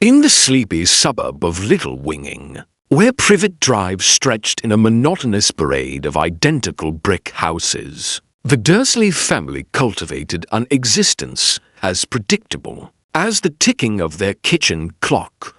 In the sleepy suburb of Little Winging, where Privet Drive stretched in a monotonous parade of identical brick houses, the Dursley family cultivated an existence as predictable as the ticking of their kitchen clock.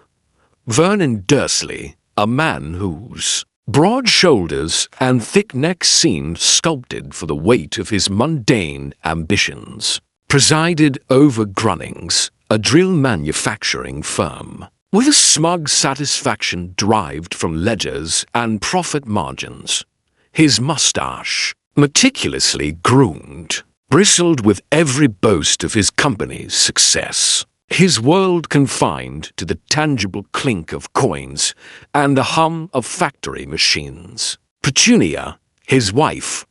Vernon Dursley, a man whose broad shoulders and thick neck seemed sculpted for the weight of his mundane ambitions, presided over Grunnings, a drill manufacturing firm, with a smug satisfaction derived from ledgers and profit margins. His mustache, meticulously groomed, bristled with every boast of his company's success, his world confined to the tangible clink of coins and the hum of factory machines. Petunia, his wife,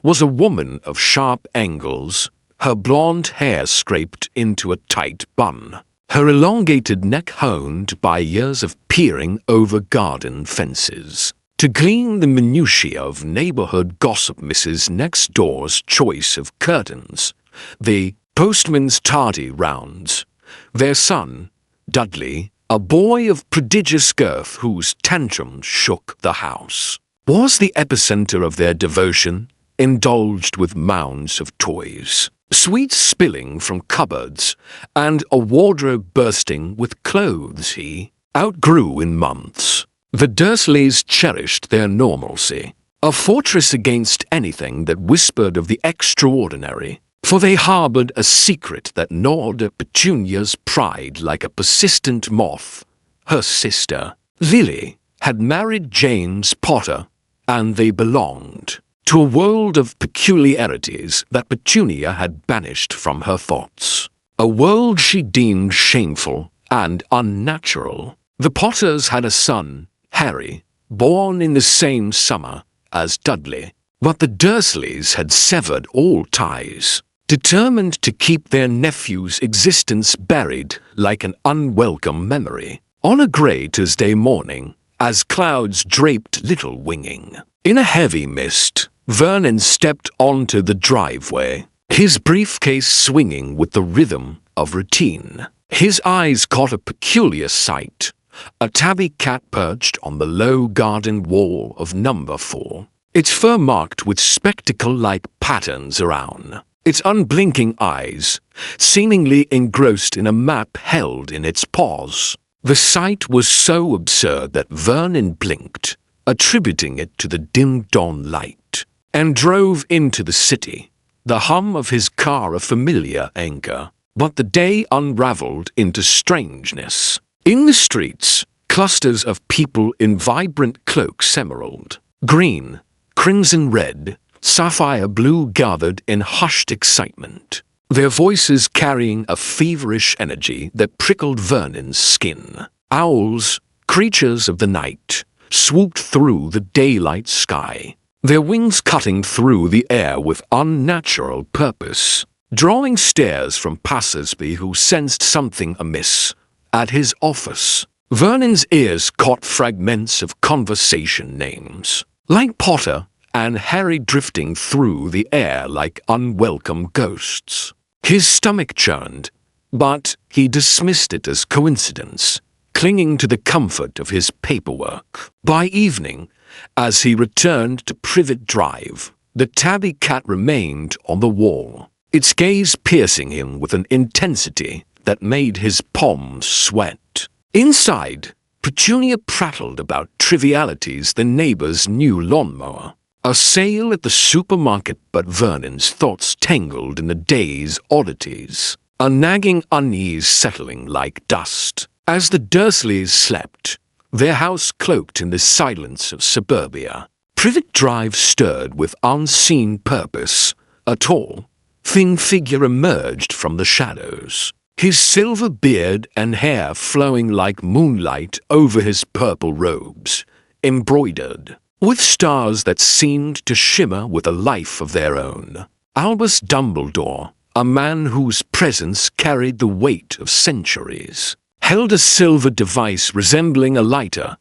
was a woman of sharp angles, her blonde hair scraped into a tight bun, her elongated neck honed by years of peering over garden fences to glean the minutiae of neighborhood gossip. Mrs. Next Door's choice of curtains, the postman's tardy rounds, their son, Dudley, a boy of prodigious girth whose tantrums shook the house, was the epicenter of their devotion, indulged with mounds of toys, sweets spilling from cupboards, and a wardrobe bursting with clothes he outgrew in months. The Dursleys cherished their normalcy, a fortress against anything that whispered of the extraordinary, for they harbored a secret that gnawed at Petunia's pride like a persistent moth. Her sister, Lily, had married James Potter, and they belonged to a world of peculiarities that Petunia had banished from her thoughts, a world she deemed shameful and unnatural. The Potters had a son, Harry, born in the same summer as Dudley, but the Dursleys had severed all ties, determined to keep their nephew's existence buried like an unwelcome memory. On a grey Tuesday morning, as clouds draped Little Winging in a heavy mist, Vernon stepped onto the driveway, his briefcase swinging with the rhythm of routine. His eyes caught a peculiar sight, a tabby cat perched on the low garden wall of number 4, its fur marked with spectacle-like patterns around, its unblinking eyes seemingly engrossed in a map held in its paws. The sight was so absurd that Vernon blinked, attributing it to the dim dawn light, and drove into the city, the hum of his car a familiar anchor. But the day unraveled into strangeness. In the streets, clusters of people in vibrant cloaks, emerald, green, crimson red, sapphire blue, gathered in hushed excitement, their voices carrying a feverish energy that prickled Vernon's skin. Owls, creatures of the night, swooped through the daylight sky, their wings cutting through the air with unnatural purpose, drawing stares from passers-by who sensed something amiss. At his office, Vernon's ears caught fragments of conversation, names like Potter and Harry drifting through the air like unwelcome ghosts. His stomach churned, but he dismissed it as coincidence, clinging to the comfort of his paperwork. By evening, as he returned to Privet Drive, the tabby cat remained on the wall, its gaze piercing him with an intensity that made his palms sweat. Inside, Petunia prattled about trivialities: the neighbor's new lawnmower, a sale at the supermarket, but Vernon's thoughts tangled in the day's oddities, a nagging unease settling like dust. As the Dursleys slept, their house cloaked in the silence of suburbia, Privet Drive stirred with unseen purpose. A tall, thin figure emerged from the shadows, his silver beard and hair flowing like moonlight over his purple robes, embroidered with stars that seemed to shimmer with a life of their own. Albus Dumbledore, a man whose presence carried the weight of centuries, held a silver device resembling a lighter,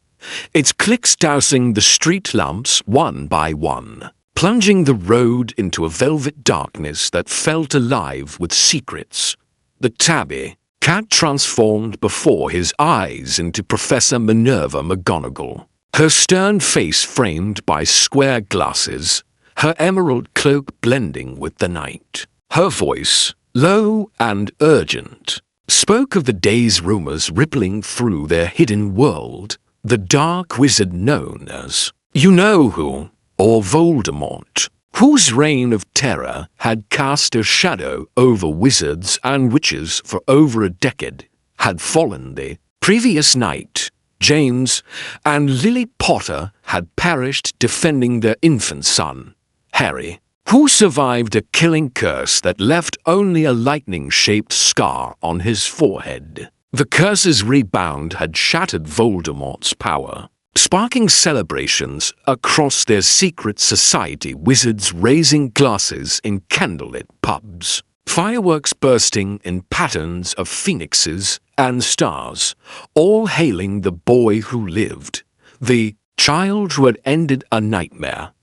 its clicks dousing the street lamps one by one, plunging the road into a velvet darkness that felt alive with secrets. The tabby, cat transformed before his eyes into Professor Minerva McGonagall, her stern face framed by square glasses, her emerald cloak blending with the night. Her voice, low and urgent, spoke of the day's rumors rippling through their hidden world, the dark wizard known as You-Know-Who, or Voldemort, whose reign of terror had cast a shadow over wizards and witches for over a decade, had fallen the previous night. James and Lily Potter had perished defending their infant son, Harry, who survived a killing curse that left only a lightning-shaped scar on his forehead. The curse's rebound had shattered Voldemort's power, sparking celebrations across their secret society, wizards raising glasses in candlelit pubs, fireworks bursting in patterns of phoenixes and stars, all hailing the boy who lived, the child who had ended a nightmare.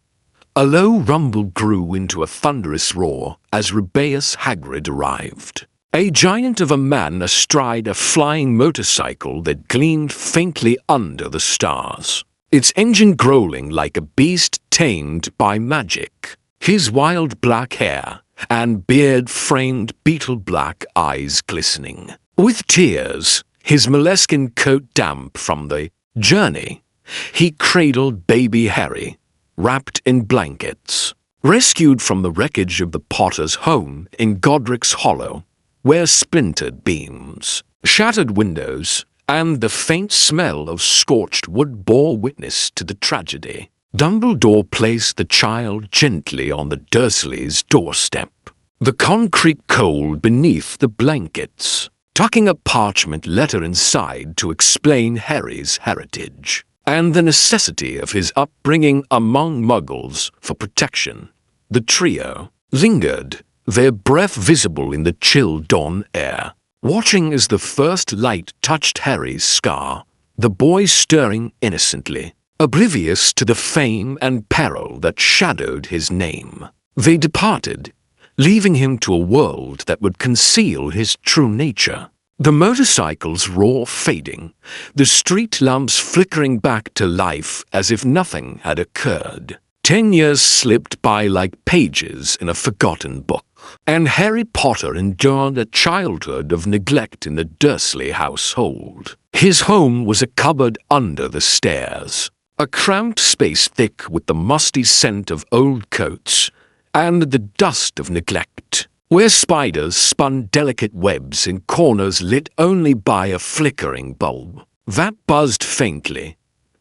A low rumble grew into a thunderous roar as Rubeus Hagrid arrived, a giant of a man astride a flying motorcycle that gleamed faintly under the stars, its engine growling like a beast tamed by magic. His wild black hair and beard framed beetle-black eyes glistening with tears, his moleskin coat damp from the journey. He cradled baby Harry, wrapped in blankets, rescued from the wreckage of the Potter's home in Godric's Hollow, where splintered beams, shattered windows, and the faint smell of scorched wood bore witness to the tragedy. Dumbledore placed the child gently on the Dursleys' doorstep, the concrete cold beneath the blankets, tucking a parchment letter inside to explain Harry's heritage and the necessity of his upbringing among Muggles for protection. The trio lingered, their breath visible in the chill dawn air, watching as the first light touched Harry's scar, the boy stirring innocently, oblivious to the fame and peril that shadowed his name. They departed, leaving him to a world that would conceal his true nature. The motorcycle's roar fading, the street lamps flickering back to life as if nothing had occurred. 10 years slipped by like pages in a forgotten book, and Harry Potter endured a childhood of neglect in the Dursley household. His home was a cupboard under the stairs, a cramped space thick with the musty scent of old coats and the dust of neglect, where spiders spun delicate webs in corners lit only by a flickering bulb that buzzed faintly.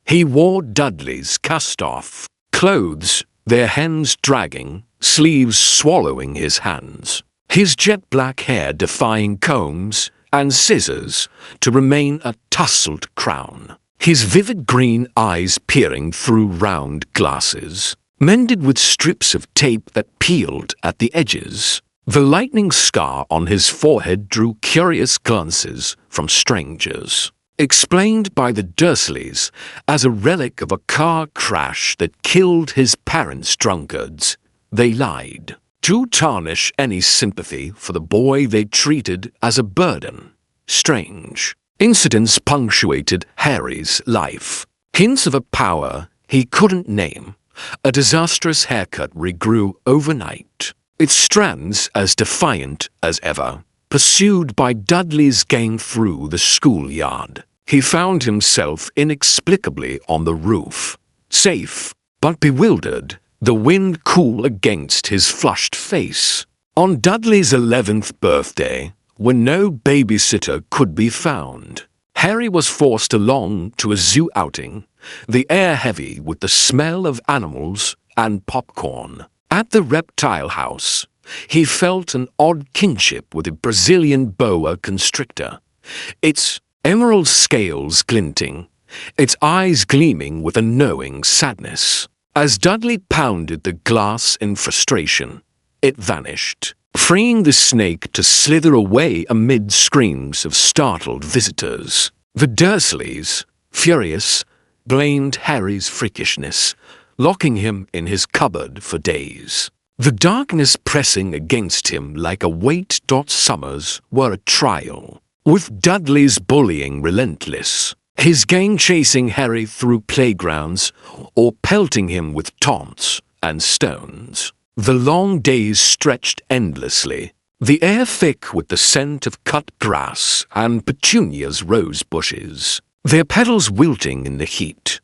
He wore Dudley's cast-off clothes, their hands dragging, sleeves swallowing his hands, his jet-black hair defying combs and scissors to remain a tousled crown, his vivid green eyes peering through round glasses, mended with strips of tape that peeled at the edges. The lightning scar on his forehead drew curious glances from strangers, explained by the Dursleys as a relic of a car crash that killed his parents' drunkards. They lied, to tarnish any sympathy for the boy they treated as a burden. Strange incidents punctuated Harry's life, hints of a power he couldn't name. A disastrous haircut regrew overnight, its strands as defiant as ever. Pursued by Dudley's gang through the schoolyard, he found himself inexplicably on the roof, safe but bewildered, the wind cool against his flushed face. On Dudley's 11th birthday, when no babysitter could be found, Harry was forced along to a zoo outing, the air heavy with the smell of animals and popcorn. At the reptile house, he felt an odd kinship with a Brazilian boa constrictor, its emerald scales glinting, its eyes gleaming with a knowing sadness. As Dudley pounded the glass in frustration, it vanished, freeing the snake to slither away amid screams of startled visitors. The Dursleys, furious, blamed Harry's freakishness, locking him in his cupboard for days. The darkness pressing against him like a weight. Summers were a trial. with Dudley's bullying relentless, his gang chasing Harry through playgrounds or pelting him with taunts and stones. The long days stretched endlessly, the air thick with the scent of cut grass and Petunia's rose bushes, their petals wilting in the heat.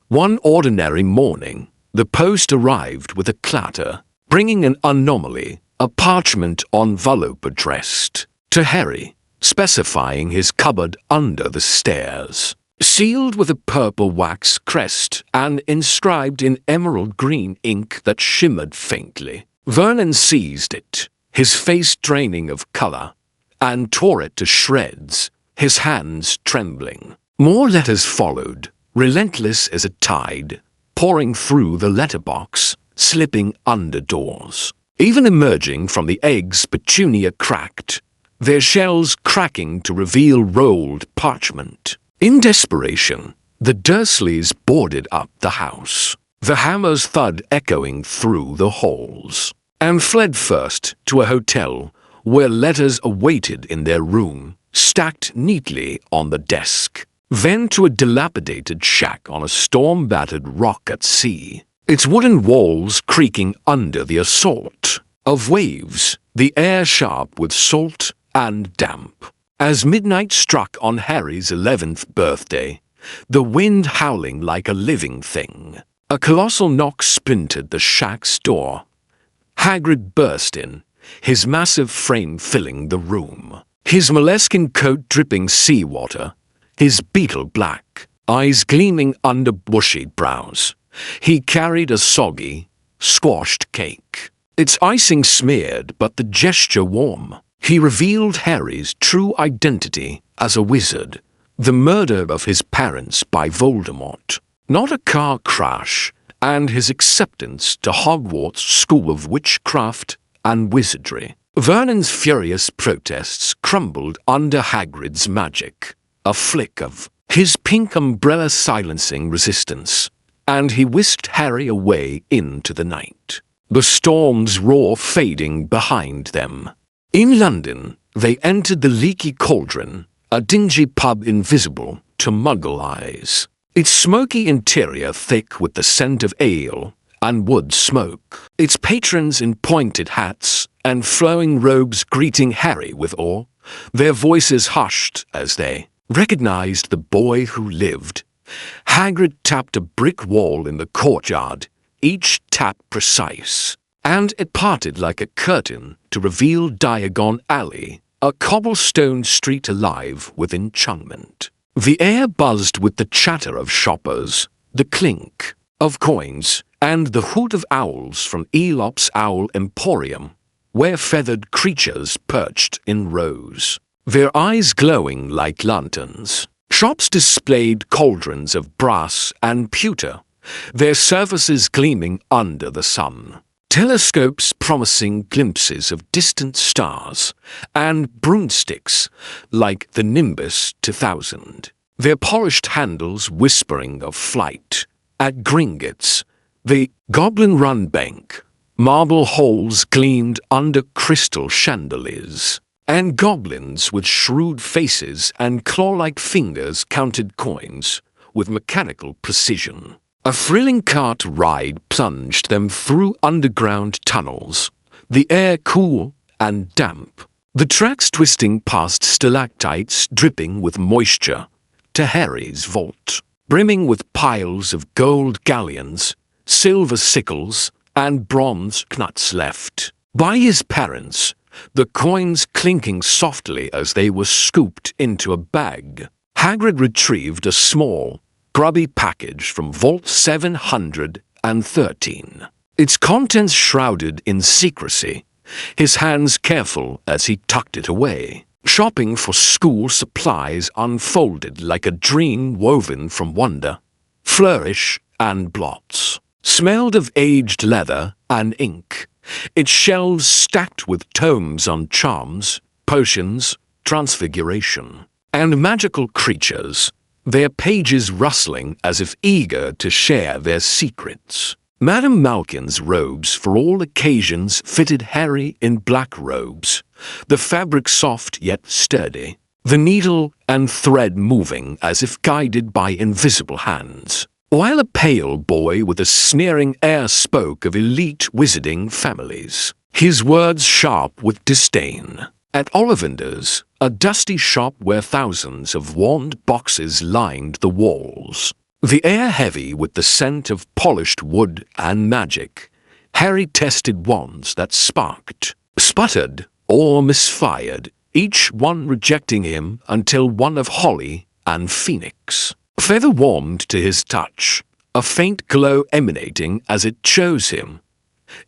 One ordinary morning, the post arrived with a clatter, bringing an anomaly, a parchment envelope addressed to Harry, specifying his cupboard under the stairs. Sealed with a purple wax crest and inscribed in emerald green ink that shimmered faintly. Vernon seized it, his face draining of color, and tore it to shreds, his hands trembling. More letters followed, relentless as a tide, pouring through the letterbox, slipping under doors. Even emerging from the eggs Petunia cracked, their shells cracking to reveal rolled parchment. In desperation, the Dursleys boarded up the house, the hammer's thud echoing through the halls, and fled first to a hotel where letters awaited in their room, stacked neatly on the desk, then to a dilapidated shack on a storm-battered rock at sea, its wooden walls creaking under the assault of waves, the air sharp with salt and damp. As midnight struck on Harry's 11th birthday, the wind howling like a living thing, a colossal knock splintered the shack's door. Hagrid burst in, his massive frame filling the room, his moleskin coat dripping seawater, his beetle black eyes gleaming under bushy brows. He carried a soggy, squashed cake, its icing smeared but the gesture warm. He revealed Harry's true identity as a wizard, the murder of his parents by Voldemort, not a car crash, and his acceptance to Hogwarts School of Witchcraft and Wizardry. Vernon's furious protests crumbled under Hagrid's magic, a flick of his pink umbrella silencing resistance, and he whisked Harry away into the night, the storm's roar fading behind them. In London, they entered the Leaky Cauldron, a dingy pub invisible to Muggle eyes, its smoky interior thick with the scent of ale and wood smoke, its patrons in pointed hats and flowing robes greeting Harry with awe, their voices hushed as they recognized the boy who lived. Hagrid tapped a brick wall in the courtyard, each tap precise, and it parted like a curtain to reveal Diagon Alley, a cobblestone street alive with enchantment. The air buzzed with the chatter of shoppers, the clink of coins, and the hoot of owls from Elop's Owl Emporium, where feathered creatures perched in rows, their eyes glowing like lanterns. Shops displayed cauldrons of brass and pewter, their surfaces gleaming under the sun. Telescopes promising glimpses of distant stars, and broomsticks like the Nimbus 2000, their polished handles whispering of flight. At Gringotts, the Goblin Run Bank, marble halls gleamed under crystal chandeliers, and goblins with shrewd faces and claw-like fingers counted coins with mechanical precision. A thrilling cart ride plunged them through underground tunnels, the air cool and damp, the tracks twisting past stalactites dripping with moisture, to Harry's vault, brimming with piles of gold galleons, silver sickles, and bronze knuts left by his parents, the coins clinking softly as they were scooped into a bag. Hagrid retrieved a small, grubby package from Vault 713, its contents shrouded in secrecy, his hands careful as he tucked it away. Shopping for school supplies unfolded like a dream woven from wonder, flourish, and blots. Smelled of aged leather and ink, its shelves stacked with tomes on charms, potions, transfiguration, and magical creatures, their pages rustling as if eager to share their secrets. Madame Malkin's robes for all occasions fitted Harry in black robes, the fabric soft yet sturdy, the needle and thread moving as if guided by invisible hands. While a pale boy with a sneering air spoke of elite wizarding families, his words sharp with disdain. At Ollivander's, a dusty shop where thousands of wand boxes lined the walls, the air heavy with the scent of polished wood and magic, Harry tested wands that sparked, sputtered, or misfired, each one rejecting him until one of holly and phoenix feather warmed to his touch, a faint glow emanating as it chose him.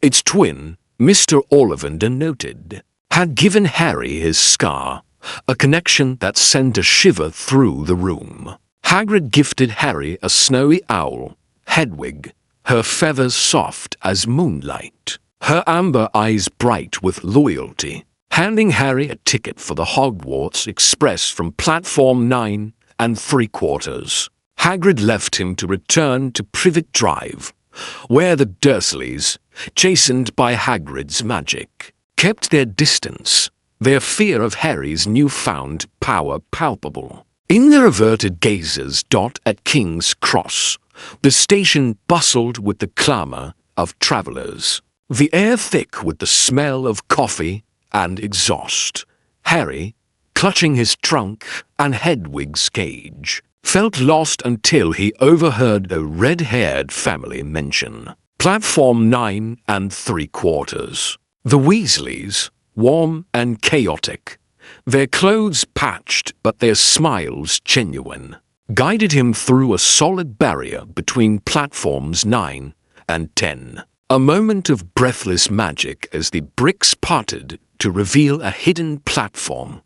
Its twin, Mr. Ollivander noted, had given Harry his scar, a connection that sent a shiver through the room. Hagrid gifted Harry a snowy owl, Hedwig, her feathers soft as moonlight, her amber eyes bright with loyalty, handing Harry a ticket for the Hogwarts Express from platform 9 3/4. Hagrid left him to return to Privet Drive, where the Dursleys, chastened by Hagrid's magic, kept their distance, their fear of Harry's newfound power palpable. In their averted gazes at King's Cross, the station bustled with the clamour of travellers, the air thick with the smell of coffee and exhaust. Harry, clutching his trunk and Hedwig's cage, felt lost until he overheard a red-haired family mention platform 9 3/4. The Weasleys, warm and chaotic, their clothes patched but their smiles genuine, guided him through a solid barrier between platforms 9 and 10. A moment of breathless magic as the bricks parted to reveal a hidden platform.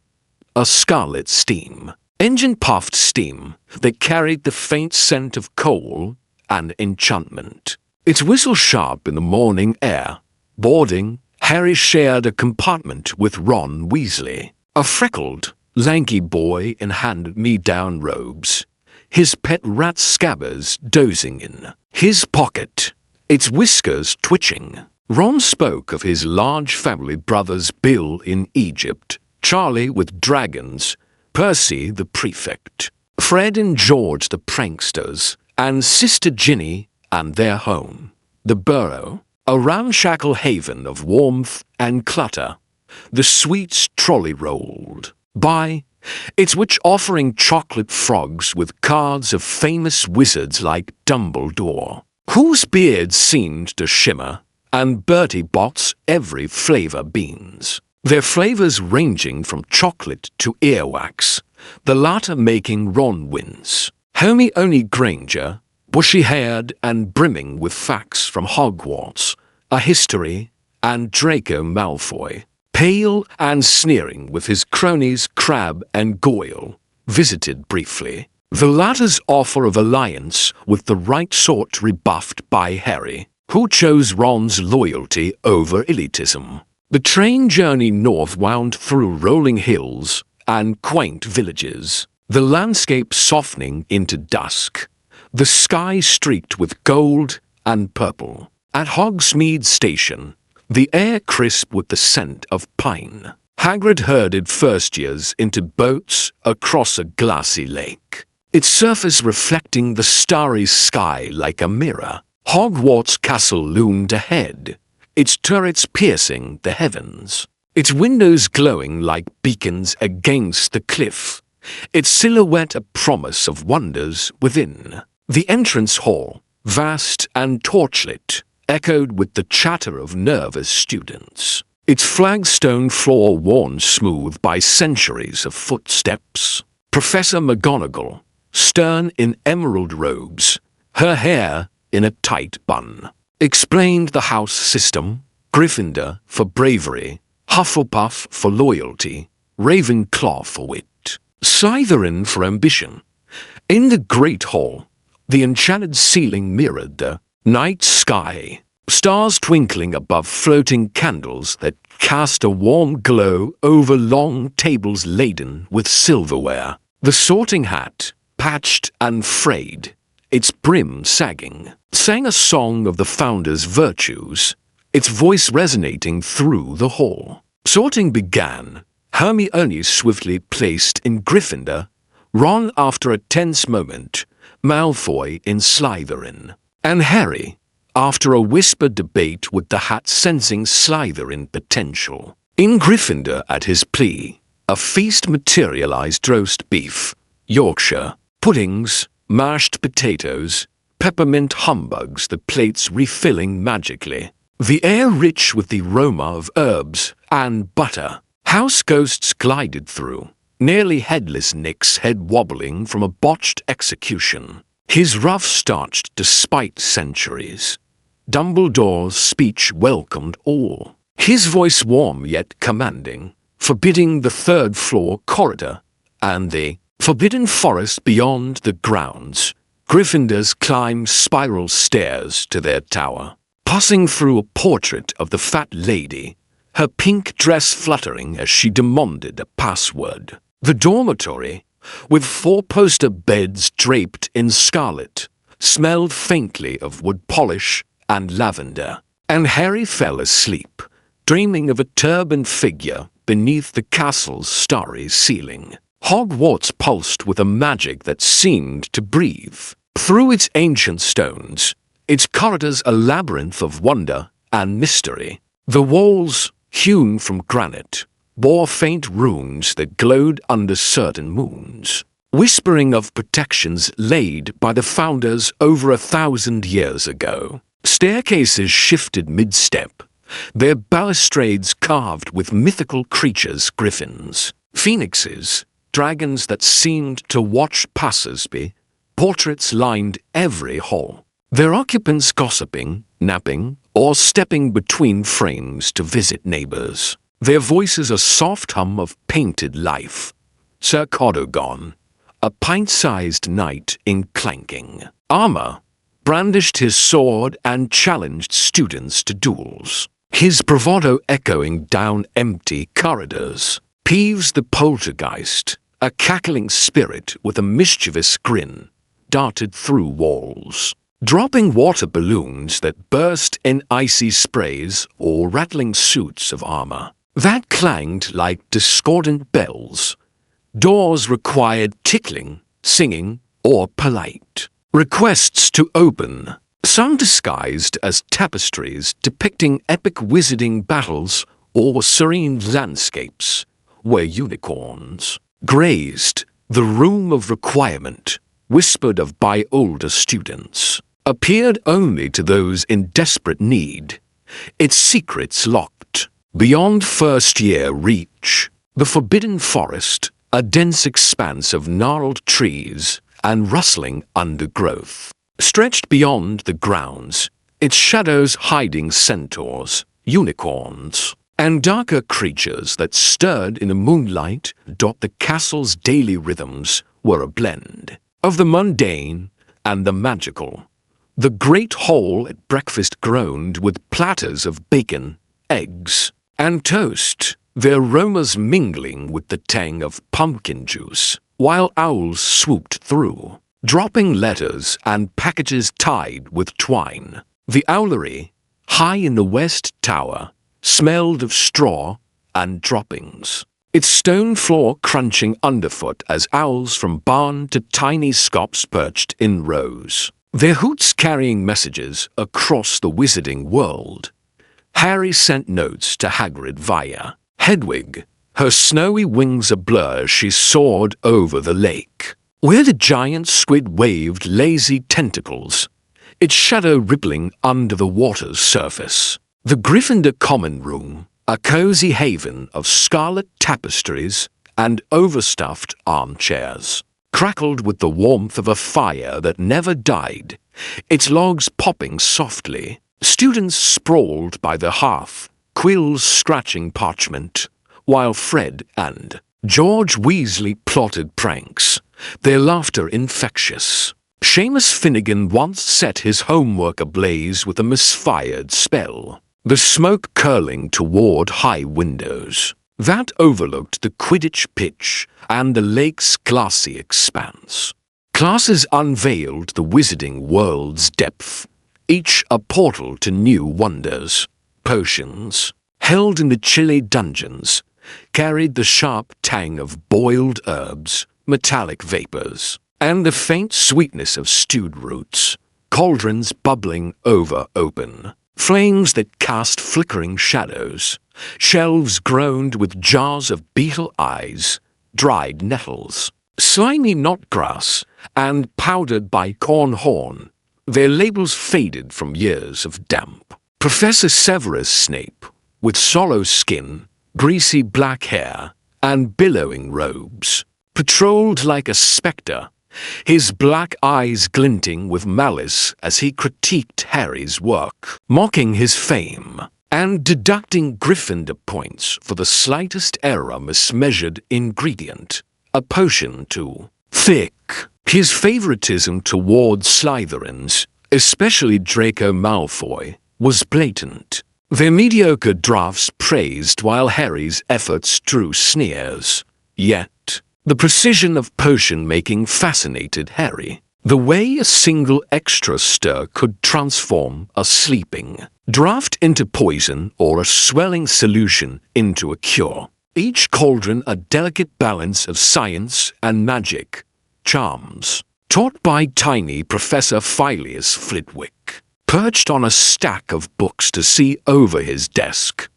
A scarlet steam, engine-puffed steam that carried the faint scent of coal and enchantment. Its whistle sharp in the morning air. Boarding, Harry shared a compartment with Ron Weasley, a freckled, lanky boy in hand-me-down robes, his pet rat Scabbers dozing in his pocket, its whiskers twitching. Ron spoke of his large family brothers Bill in Egypt, Charlie with dragons, Percy the prefect, Fred and George the pranksters, and Sister Ginny and their home, the Burrow, a ramshackle haven of warmth and clutter. The sweets trolley rolled by, its which offering chocolate frogs with cards of famous wizards like Dumbledore, whose beards seemed to shimmer, and Bertie Bott's every flavour beans, their flavours ranging from chocolate to earwax, the latter making Ron wince. Hermione Granger, bushy-haired and brimming with facts from Hogwarts, a history, and Draco Malfoy, pale and sneering with his cronies Crabbe and Goyle, visited briefly, the latter's offer of alliance with the right sort rebuffed by Harry, who chose Ron's loyalty over elitism. The train journey north wound through rolling hills and quaint villages, the landscape softening into dusk, the sky streaked with gold and purple. At Hogsmeade Station, the air crisp with the scent of pine, Hagrid herded first-years into boats across a glassy lake, its surface reflecting the starry sky like a mirror. Hogwarts Castle loomed ahead, its turrets piercing the heavens, its windows glowing like beacons against the cliff, its silhouette a promise of wonders within. The entrance hall, vast and torchlit, echoed with the chatter of nervous students, its flagstone floor worn smooth by centuries of footsteps. Professor McGonagall, stern in emerald robes, her hair in a tight bun, explained the house system: Gryffindor for bravery, Hufflepuff for loyalty, Ravenclaw for wit, Slytherin for ambition. In the Great Hall, the enchanted ceiling mirrored the night sky, stars twinkling above floating candles that cast a warm glow over long tables laden with silverware. The sorting hat, patched and frayed, its brim sagging, sang a song of the founder's virtues, its voice resonating through the hall. Sorting began, Hermione swiftly placed in Gryffindor, Ron after a tense moment, Malfoy in Slytherin, and Harry after a whispered debate with the hat sensing Slytherin potential. In Gryffindor at his plea, a feast materialized: roast beef, Yorkshire, puddings, mashed potatoes, peppermint humbugs, the plates refilling magically. The air rich with the aroma of herbs and butter. House ghosts glided through, nearly headless Nick's head wobbling from a botched execution. His ruff starched despite centuries. Dumbledore's speech welcomed all. His voice warm yet commanding, forbidding the third-floor corridor and the forbidden forest beyond the grounds. Gryffindors climbed spiral stairs to their tower, passing through a portrait of the fat lady, her pink dress fluttering as she demanded a password. The dormitory, with four-poster beds draped in scarlet, smelled faintly of wood polish and lavender, and Harry fell asleep, dreaming of a turbaned figure beneath the castle's starry ceiling. Hogwarts pulsed with a magic that seemed to breathe. Through its ancient stones, its corridors a labyrinth of wonder and mystery. The walls, hewn from granite, bore faint runes that glowed under certain moons, whispering of protections laid by the founders over 1,000 years ago. Staircases shifted mid-step, their balustrades carved with mythical creatures: griffins, phoenixes, dragons that seemed to watch passers-by. Portraits lined every hall, their occupants gossiping, napping, or stepping between frames to visit neighbors. Their voices a soft hum of painted life. Sir Cadogan, a pint-sized knight in clanking armor, brandished his sword and challenged students to duels, his bravado echoing down empty corridors. Peeves the poltergeist, a cackling spirit with a mischievous grin, darted through walls, dropping water balloons that burst in icy sprays or rattling suits of armor that clanged like discordant bells. Doors required tickling, singing, or polite requests to open, some disguised as tapestries depicting epic wizarding battles or serene landscapes where unicorns grazed. The room of requirement, whispered of by older students, appeared only to those in desperate need, its secrets locked beyond first-year reach. The forbidden forest, a dense expanse of gnarled trees and rustling undergrowth, stretched beyond the grounds, its shadows hiding centaurs, unicorns, and darker creatures that stirred in the moonlight. The castle's daily rhythms were a blend of the mundane and the magical. The great hall at breakfast groaned with platters of bacon, eggs, and toast, their aromas mingling with the tang of pumpkin juice, while owls swooped through, dropping letters and packages tied with twine. The owlery, high in the west tower, smelled of straw and droppings, its stone floor crunching underfoot as owls from barn to tiny scops perched in rows, their hoots carrying messages across the wizarding world. Harry sent notes to Hagrid via Hedwig, her snowy wings a blur as she soared over the lake, where the giant squid waved lazy tentacles, its shadow rippling under the water's surface. The Gryffindor common room, a cozy haven of scarlet tapestries and overstuffed armchairs, crackled with the warmth of a fire that never died, its logs popping softly. Students sprawled by the hearth, quills scratching parchment, while Fred and George Weasley plotted pranks, their laughter infectious. Seamus Finnegan once set his homework ablaze with a misfired spell, the smoke curling toward high windows that overlooked the Quidditch pitch and the lake's glassy expanse. Classes unveiled the wizarding world's depth, each a portal to new wonders. Potions, held in the chilly dungeons, carried the sharp tang of boiled herbs, metallic vapors, and the faint sweetness of stewed roots. Cauldrons bubbling over open, flames that cast flickering shadows, shelves groaned with jars of beetle eyes, dried nettles, slimy knotgrass, and powdered bicorn horn. Their labels faded from years of damp. Professor Severus Snape, with sallow skin, greasy black hair, and billowing robes, patrolled like a spectre, his black eyes glinting with malice as he critiqued Harry's work, mocking his fame, and deducting Gryffindor points for the slightest error mismeasured ingredient, a potion too thick. His favoritism towards Slytherins, especially Draco Malfoy, was blatant. Their mediocre drafts praised while Harry's efforts drew sneers. Yet, the precision of potion-making fascinated Harry. The way a single extra stir could transform a sleeping draught into poison or a swelling solution into a cure. Each cauldron a delicate balance of science and magic. Charms, taught by tiny Professor Phileas Flitwick, perched on a stack of books to see over his desk,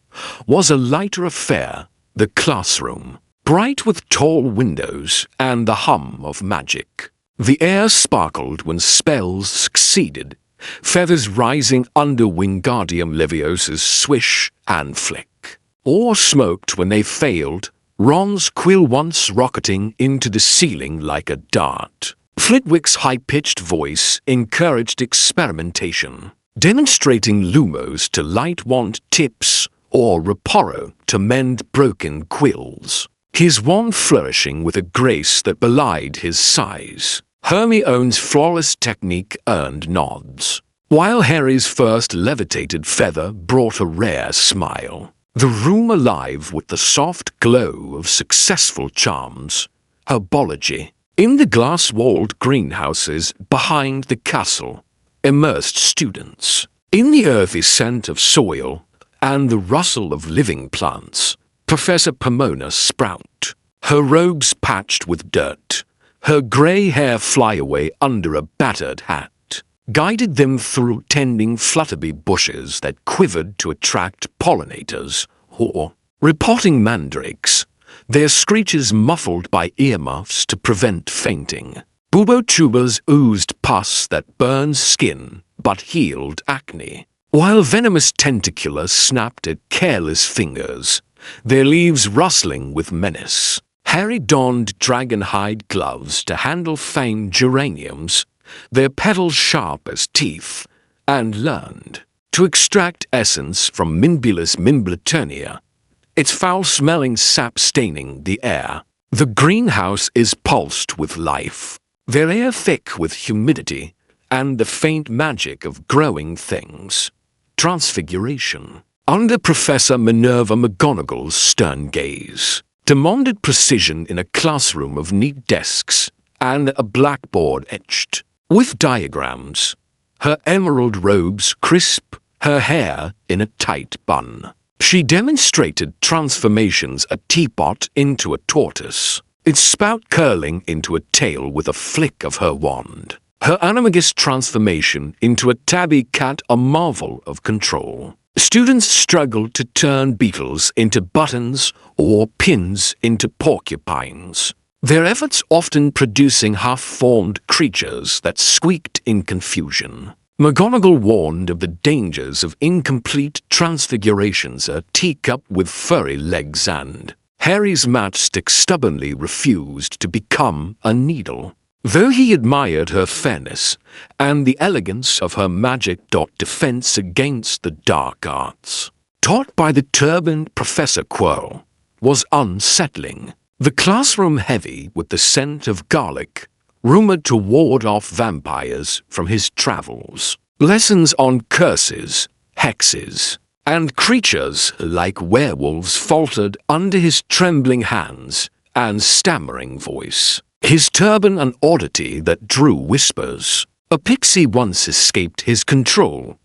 was a lighter affair, the classroom, bright with tall windows and the hum of magic. The air sparkled when spells succeeded, feathers rising under Wingardium Leviosa's swish and flick, or smoked when they failed, Ron's quill once rocketing into the ceiling like a dart. Flitwick's high-pitched voice encouraged experimentation, demonstrating Lumos to light wand tips or Reparo to mend broken quills, his wand flourishing with a grace that belied his size. Hermione's flawless technique earned nods, while Harry's first levitated feather brought a rare smile. The room alive with the soft glow of successful charms. Herbology. In the glass-walled greenhouses behind the castle, immersed students. In the earthy scent of soil and the rustle of living plants, Professor Pomona Sprout, her robes patched with dirt, her grey hair fly away under a battered hat, guided them through tending flutterby bushes that quivered to attract pollinators, or repotting mandrakes, their screeches muffled by earmuffs to prevent fainting. Bubotubers oozed pus that burned skin but healed acne, while venomous tentaculars snapped at careless fingers, their leaves rustling with menace. Harry donned dragon-hide gloves to handle famed geraniums, their petals sharp as teeth, and learned to extract essence from Mimbulus Mimbletonia, its foul-smelling sap staining the air. The greenhouse is pulsed with life, their air thick with humidity and the faint magic of growing things. Transfiguration. Under Professor Minerva McGonagall's stern gaze, demanded precision in a classroom of neat desks and a blackboard etched with diagrams, her emerald robes crisp, her hair in a tight bun. She demonstrated transformations, a teapot into a tortoise, its spout curling into a tail with a flick of her wand, her animagus transformation into a tabby cat, a marvel of control. Students struggled to turn beetles into buttons or pins into porcupines, their efforts often producing half-formed creatures that squeaked in confusion. McGonagall warned of the dangers of incomplete transfigurations, a teacup with furry legs, and Harry's matchstick stubbornly refused to become a needle. Though he admired her fairness and the elegance of her magic defense against the dark arts, taught by the turbaned Professor Quirrell, was unsettling. The classroom heavy with the scent of garlic, rumored to ward off vampires from his travels. Lessons on curses, hexes, and creatures like werewolves faltered under his trembling hands and stammering voice. His turban an oddity that drew whispers. A pixie once escaped his control,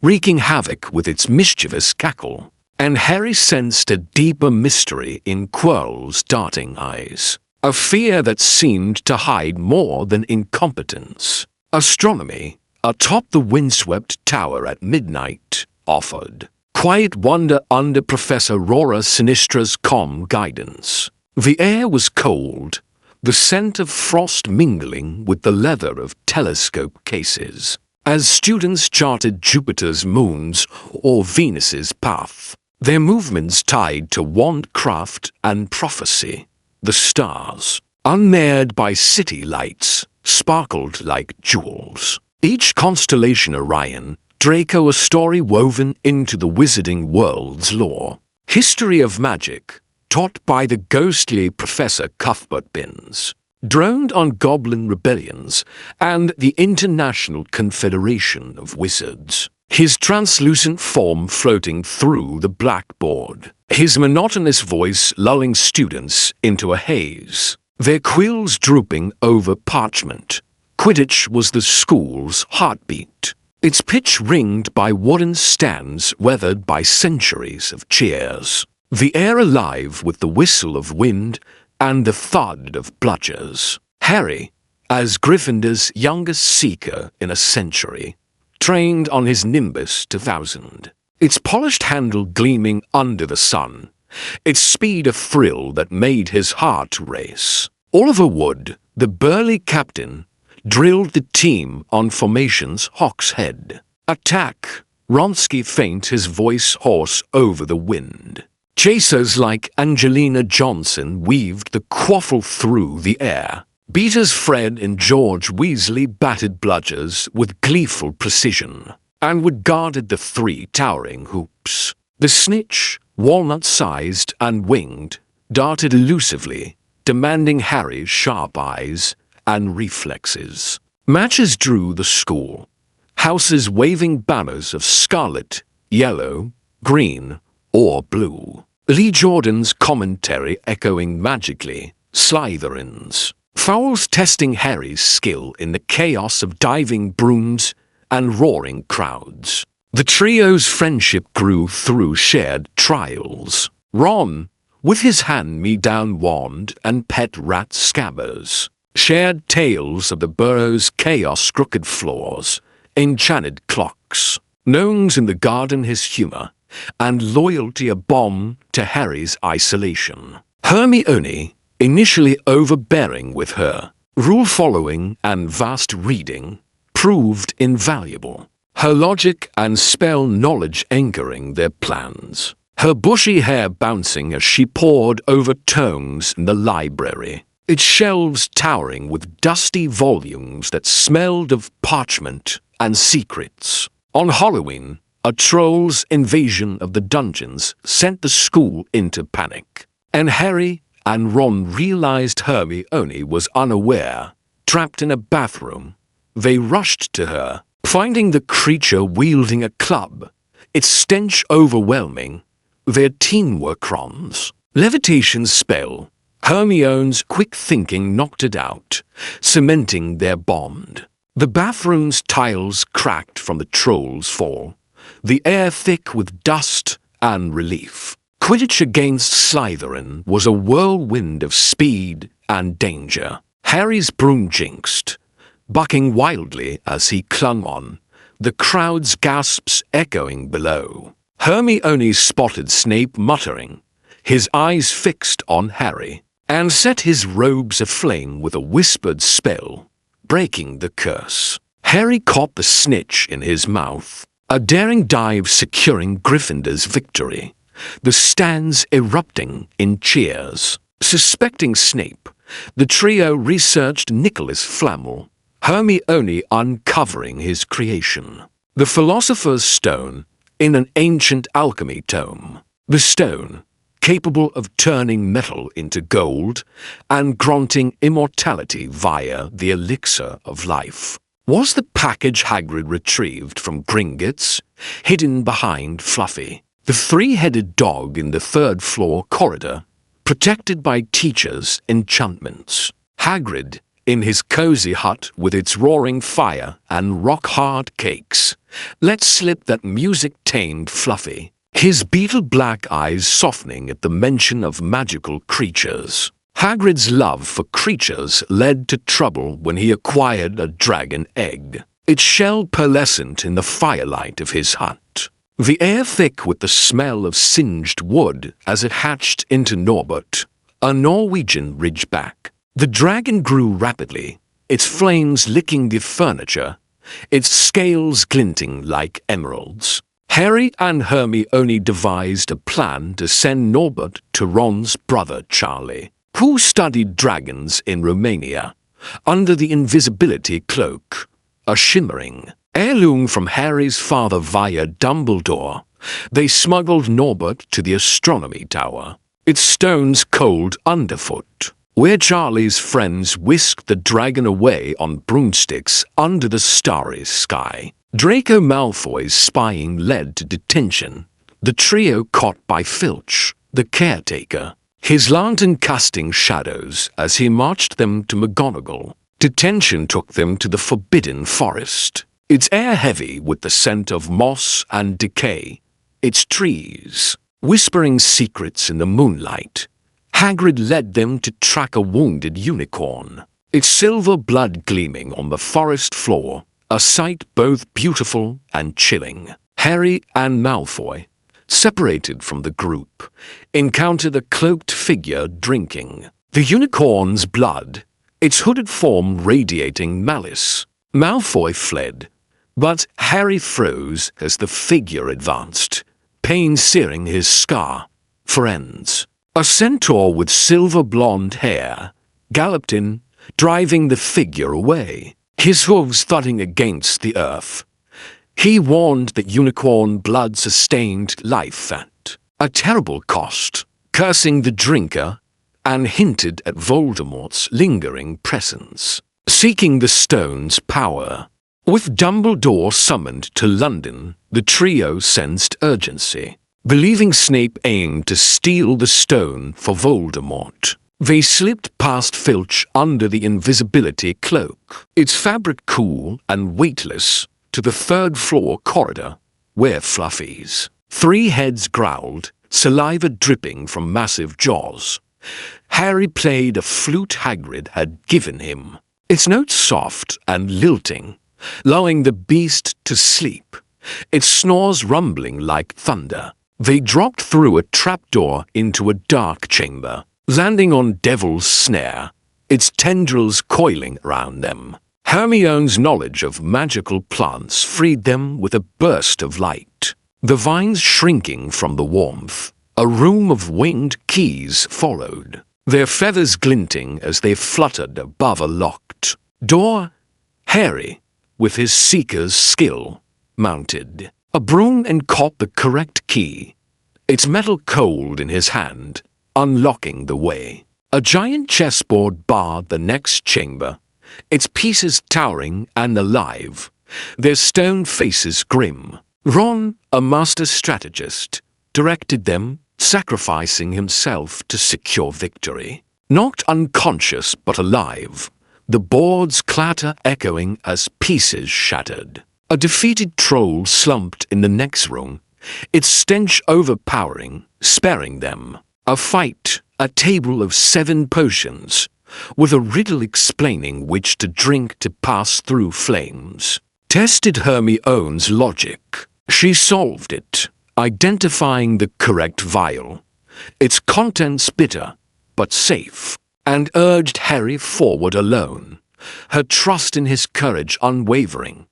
wreaking havoc with its mischievous cackle, and Harry sensed a deeper mystery in Quirrell's darting eyes, a fear that seemed to hide more than incompetence. Astronomy, atop the windswept tower at midnight, offered quiet wonder under Professor Aurora Sinistra's calm guidance. The air was cold, the scent of frost mingling with the leather of telescope cases, as students charted Jupiter's moons or Venus's path, their movements tied to wandcraft and prophecy. The stars, unmarred by city lights, sparkled like jewels. Each constellation Orion, Draco, a story woven into the wizarding world's lore. History of magic, taught by the ghostly Professor Cuthbert Binns, droned on goblin rebellions and the International Confederation of Wizards, his translucent form floating through the blackboard, his monotonous voice lulling students into a haze, their quills drooping over parchment. Quidditch was the school's heartbeat, its pitch ringed by wooden stands weathered by centuries of cheers, the air alive with the whistle of wind and the thud of bludgers. Harry, as Gryffindor's youngest seeker in a century, trained on his Nimbus 2000, its polished handle gleaming under the sun, its speed a thrill that made his heart race. Oliver Wood, the burly captain, drilled the team on formation's Hawk's Head. Attack! Wronski faint, his voice hoarse over the wind. Chasers like Angelina Johnson weaved the quaffle through the air. Beaters Fred and George Weasley batted bludgers with gleeful precision, and Wood guarded the three towering hoops. The snitch, walnut-sized and winged, darted elusively, demanding Harry's sharp eyes and reflexes. Matches drew the school, houses waving banners of scarlet, yellow, green, or blue. Lee Jordan's commentary echoing magically, Slytherins. Fouls testing Harry's skill in the chaos of diving brooms and roaring crowds. The trio's friendship grew through shared trials. Ron, with his hand-me-down wand and pet rat Scabbers, shared tales of the burrow's chaos crooked floors, enchanted clocks, gnomes in the garden his humor, and loyalty a balm to Harry's isolation. Hermione, initially overbearing with her, rule-following and vast reading, proved invaluable, her logic and spell knowledge anchoring their plans, her bushy hair bouncing as she pored over tomes in the library, its shelves towering with dusty volumes that smelled of parchment and secrets. On Halloween, a troll's invasion of the dungeons sent the school into panic, and Harry and Ron realized Hermione was unaware, trapped in a bathroom. They rushed to her, finding the creature wielding a club, its stench overwhelming, their teamwork-rons. Levitation's spell, Hermione's quick thinking knocked it out, cementing their bond. The bathroom's tiles cracked from the troll's fall, the air thick with dust and relief. Quidditch against Slytherin was a whirlwind of speed and danger. Harry's broom jinxed, bucking wildly as he clung on, the crowd's gasps echoing below. Hermione spotted Snape muttering, his eyes fixed on Harry, and set his robes aflame with a whispered spell, breaking the curse. Harry caught the snitch in his mouth, a daring dive securing Gryffindor's victory, the stands erupting in cheers. Suspecting Snape, the trio researched Nicholas Flamel, Hermione uncovering his creation, the Philosopher's Stone, in an ancient alchemy tome. The stone, capable of turning metal into gold and granting immortality via the elixir of life. Was the package Hagrid retrieved from Gringotts, hidden behind Fluffy, the three-headed dog in the third-floor corridor, protected by teachers' enchantments? Hagrid, in his cozy hut with its roaring fire and rock-hard cakes, let slip that music-tamed Fluffy, his beetle-black eyes softening at the mention of magical creatures. Hagrid's love for creatures led to trouble when he acquired a dragon egg, its shell pearlescent in the firelight of his hut. The air thick with the smell of singed wood as it hatched into Norbert, a Norwegian ridgeback. The dragon grew rapidly, its flames licking the furniture, its scales glinting like emeralds. Harry and Hermione devised a plan to send Norbert to Ron's brother Charlie, who studied dragons in Romania, under the invisibility cloak, a shimmering heirloom from Harry's father via Dumbledore. They smuggled Norbert to the astronomy tower, its stones cold underfoot, where Charlie's friends whisked the dragon away on broomsticks under the starry sky. Draco Malfoy's spying led to detention, the trio caught by Filch, the caretaker, his lantern casting shadows as he marched them to McGonagall. Detention took them to the Forbidden Forest, its air heavy with the scent of moss and decay, its trees whispering secrets in the moonlight. Hagrid led them to track a wounded unicorn, its silver blood gleaming on the forest floor, a sight both beautiful and chilling. Harry and Malfoy, separated from the group, encountered a cloaked figure drinking the unicorn's blood, its hooded form radiating malice. Malfoy fled, but Harry froze as the figure advanced, pain searing his scar. Friends, a centaur with silver blonde hair, galloped in, driving the figure away, his hooves thudding against the earth. He warned that unicorn blood sustained life at a terrible cost, cursing the drinker, and hinted at Voldemort's lingering presence, seeking the stone's power. With Dumbledore summoned to London, the trio sensed urgency, believing Snape aimed to steal the stone for Voldemort. They slipped past Filch under the invisibility cloak, its fabric cool and weightless, to the third-floor corridor, where Fluffy's three heads growled, saliva dripping from massive jaws. Harry played a flute Hagrid had given him, its notes soft and lilting, lulling the beast to sleep, its snores rumbling like thunder. They dropped through a trapdoor into a dark chamber, landing on Devil's Snare, its tendrils coiling around them. Hermione's knowledge of magical plants freed them with a burst of light, the vines shrinking from the warmth. A room of winged keys followed, their feathers glinting as they fluttered above a locked door. Harry, with his seeker's skill, mounted a broom and caught the correct key, its metal cold in his hand, unlocking the way. A giant chessboard barred the next chamber, its pieces towering and alive, their stone faces grim. Ron, a master strategist, directed them, sacrificing himself to secure victory. Not unconscious but alive, the boards clatter echoing as pieces shattered. A defeated troll slumped in the next room, its stench overpowering, sparing them. A fight, a table of 7 potions, with a riddle explaining which to drink to pass through flames, tested Hermione's logic. She solved it, identifying the correct vial, its contents bitter but safe, and urged Harry forward alone, her trust in his courage unwavering.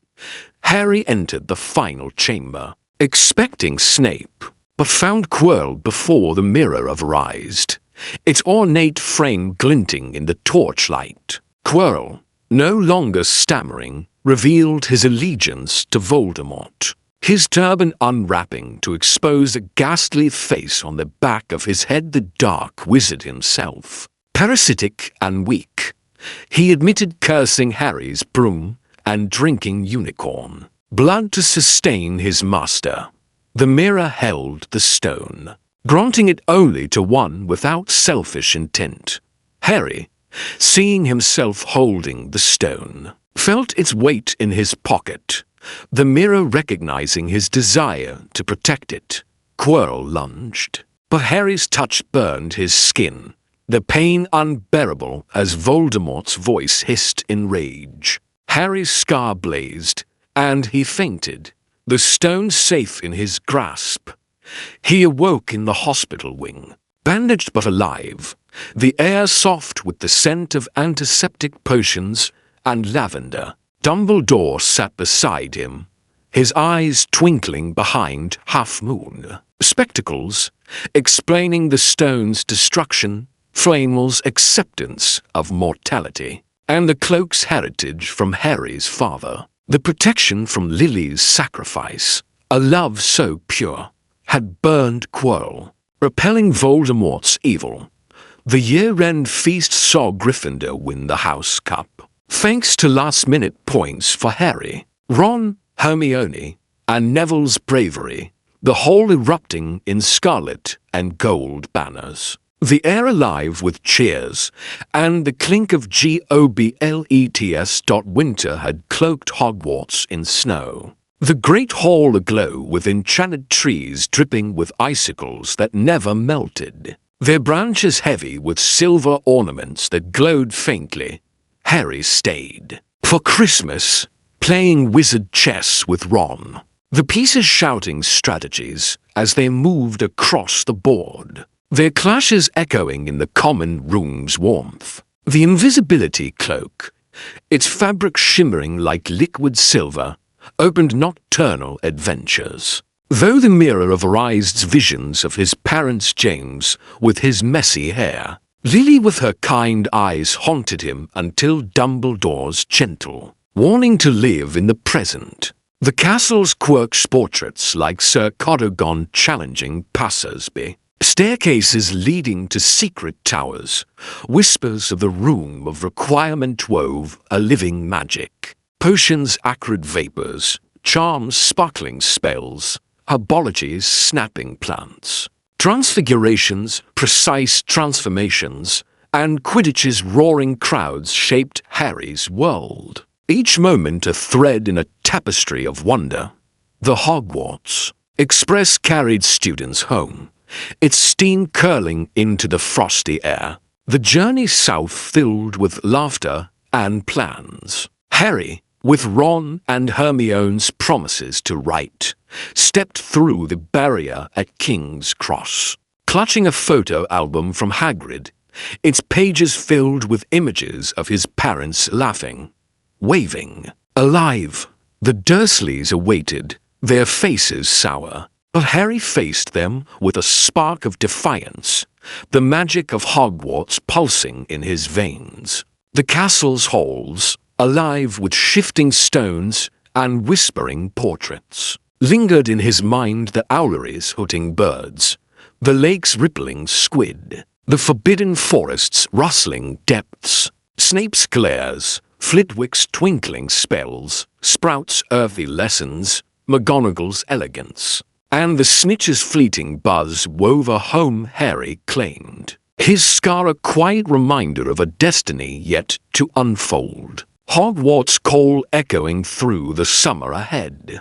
Harry entered the final chamber, expecting Snape, but found Quirrell before the Mirror of Erised, its ornate frame glinting in the torchlight. Quirrell, no longer stammering, revealed his allegiance to Voldemort, his turban unwrapping to expose a ghastly face on the back of his head, the dark wizard himself. Parasitic and weak, he admitted cursing Harry's broom and drinking unicorn blood to sustain his master. The mirror held the stone, granting it only to one without selfish intent. Harry, seeing himself holding the stone, felt its weight in his pocket, the mirror recognizing his desire to protect it. Quirrell lunged, but Harry's touch burned his skin, the pain unbearable as Voldemort's voice hissed in rage. Harry's scar blazed, and he fainted, the stone safe in his grasp. He awoke in the hospital wing, bandaged but alive, the air soft with the scent of antiseptic potions and lavender. Dumbledore sat beside him, his eyes twinkling behind half-moon spectacles, explaining the stone's destruction, Flamwell's acceptance of mortality, and the cloak's heritage from Harry's father. The protection from Lily's sacrifice, a love so pure, had burned Quirrell, repelling Voldemort's evil. The year-end feast saw Gryffindor win the House Cup, thanks to last-minute points for Harry, Ron, Hermione, and Neville's bravery, the whole erupting in scarlet and gold banners. The air alive with cheers, and the clink of GOBLETS. Winter had cloaked Hogwarts in snow. The great hall aglow with enchanted trees dripping with icicles that never melted, their branches heavy with silver ornaments that glowed faintly. Harry stayed. For Christmas, playing wizard chess with Ron, the pieces shouting strategies as they moved across the board, their clashes echoing in the common room's warmth. The invisibility cloak, its fabric shimmering like liquid silver, opened nocturnal adventures. Though the Mirror of Erised's visions of his parents James with his messy hair, Lily with her kind eyes haunted him until Dumbledore's gentle warning to live in the present. The castle's quirks portraits like Sir Cadogan challenging passers-by, staircases leading to secret towers, whispers of the room of requirement wove a living magic, potions acrid vapors, charms sparkling spells, herbologies snapping plants, transfigurations, precise transformations, and Quidditch's roaring crowds shaped Harry's world, each moment a thread in a tapestry of wonder. The Hogwarts Express carried students home, its steam curling into the frosty air, the journey south filled with laughter and plans. Harry, with Ron and Hermione's promises to write, stepped through the barrier at King's Cross, clutching a photo album from Hagrid, its pages filled with images of his parents laughing, waving. Alive, the Dursleys awaited, their faces sour. But Harry faced them with a spark of defiance, the magic of Hogwarts pulsing in his veins. The castle's halls, alive with shifting stones and whispering portraits, lingered in his mind the owleries hooting birds, the lake's rippling squid, the forbidden forest's rustling depths, Snape's glares, Flitwick's twinkling spells, Sprout's earthy lessons, McGonagall's elegance, and the snitch's fleeting buzz wove a home Harry claimed. His scar a quiet reminder of a destiny yet to unfold. Hogwarts call echoing through the summer ahead.